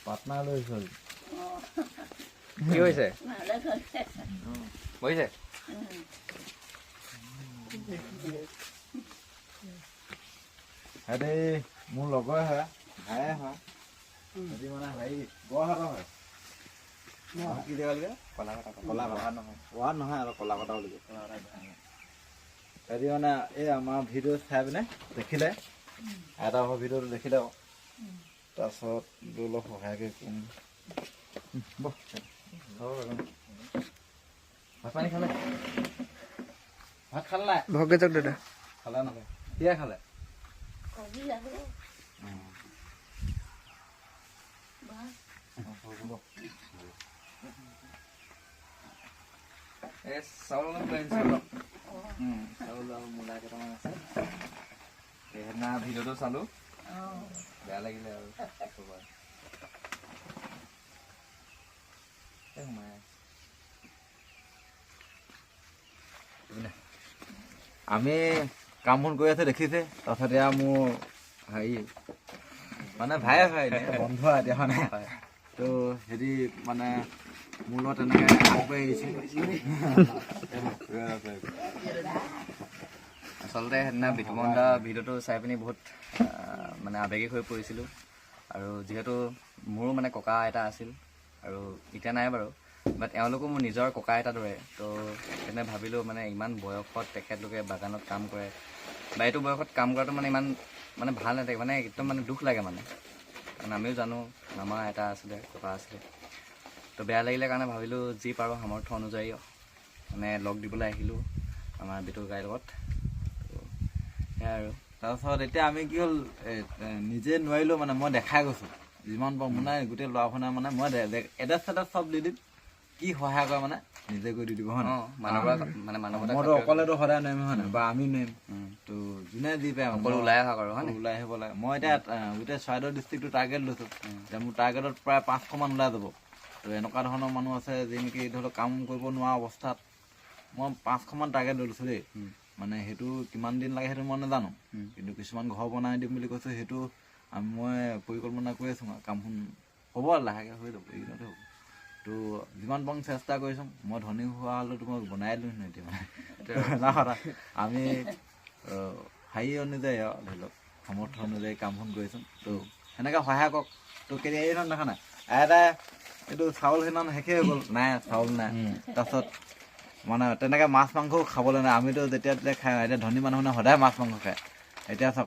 partner লৈছো কি হৈছে বহিছে হেৰি মোৰ লগৰ হয় ভায়ে হয় হেৰি মানে হেৰি গড়হাটৰ হয় কি দেৱালকে কলা কটা নহয় আৰু কলা কটা বুলি হেৰি মানে এই আমাৰ ভিডিঅ' চাই পিনে দেখিলে এটা ভিডিঅ'টো দেখিলে তাৰপিছত অলপ সহায়কে কম ভাত পানী খালে ভাত খালে নাই ভগে যাওক দাদা খালে নহয় কিয় খালে চাউল চাউল আৰু মূলা কেইটামান আছে সেইদিনা ভিডিঅ'টো চালো বেয়া লাগিলে আৰু আমি কাম বন কৰি আছে দেখিছে তাৰপিছত এয়া মোৰ হেৰি মানে ভাই হয় বন্ধু এতিয়া মানে তো হেৰি মানে মোৰ লগত তেনেকৈ আগবাঢ়ি আহিছোঁ আচলতে সেইদিনা বিতুমন দা ভিডিঅ'টো চাই পিনি বহুত মানে আৱেগিক হৈ পৰিছিলোঁ আৰু যিহেতু মোৰো মানে ককা আইতা আছিল আৰু এতিয়া নাই বাৰু বাট এওঁলোকো মোৰ নিজৰ ককা আইতাৰ দৰে তো সেইকাৰণে ভাবিলোঁ মানে ইমান বয়সত তেখেতলোকে বাগানত কাম কৰে বা এইটো বয়সত কাম কৰাটো মানে ইমান মানে ভাল নাথাকে মানে একদম মানে দুখ লাগে মানে কাৰণ আমিও জানো মামা আইতা আছিলে ককা আছিলে তো বেয়া লাগিলে কাৰণে ভাবিলোঁ যি পাৰোঁ সামৰ্থ্য অনুযায়ী মানে লগ দিবলৈ আহিলোঁ আমাৰ বিতু গাইৰ লগত সেয়াই আৰু তাৰপিছত এতিয়া আমি কি হ'ল নিজে নোৱাৰিলোঁ মানে মই দেখাই গৈছোঁ যিমান পাৰোঁ মানে গোটেই ল'ৰাখনে মানে মই এড্ৰেছ চেড্ৰেছ চব দি দিম কি সহায় কৰে মানে নিজে কৰি দি দিব হয় মইতো অকলেতো সদায় নোৱাৰিম হয় নাই বা আমি নোৱাৰিম তো যোনে যি পায় সকলো ওলাই আহক আৰু ওলাই আহিব লাগে মই এতিয়া গোটেই চৰাইদেউ ডিষ্ট্ৰিক্টটো টাৰ্গেট লৈছোঁ এতিয়া মোৰ টাৰ্গেটত প্ৰায় 500মান ওলাই যাব তো এনেকুৱা ধৰণৰ মানুহ আছে যি নেকি ধৰি লওক কাম কৰিব নোৱাৰা অৱস্থাত মই 500মান টাৰ্গেট লৈছোঁ দেই মানে সেইটো কিমান দিন লাগে সেইটো মই নাজানো কিন্তু কিছুমান ঘৰ বনাই দিম বুলি কৈছোঁ সেইটো মই পৰিকল্পনা কৰি আছোঁ কামখন হ'ব লাহেকৈ হৈ যাব এইদিনতে হ'ব তো যিমান পাৰোঁ চেষ্টা কৰিছোঁ মই ধনী হোৱা হ'লেতো মই বনাই দিলোঁ নহয় এতিয়া মানে কথা আমি হেৰি অনুযায়ী আৰু ধৰি লওক সামৰ্থ্য অনুযায়ী কামখন কৰিছোঁ তো সেনেকৈ সহায় কৰক তো কেতিয়া এইখন দেখা নাই এটা এইটো চাউল সেইদিনা শেষেই হৈ গ'ল নাই চাউল নাই তাৰপিছত মানে তেনেকৈ মাছ মাংসও খাবলৈ নাই আমিতো যেতিয়া তেতিয়া খাই এতিয়া ধনী মানুহ মানে সদায় মাছ মাংস খায় এতিয়া চাওক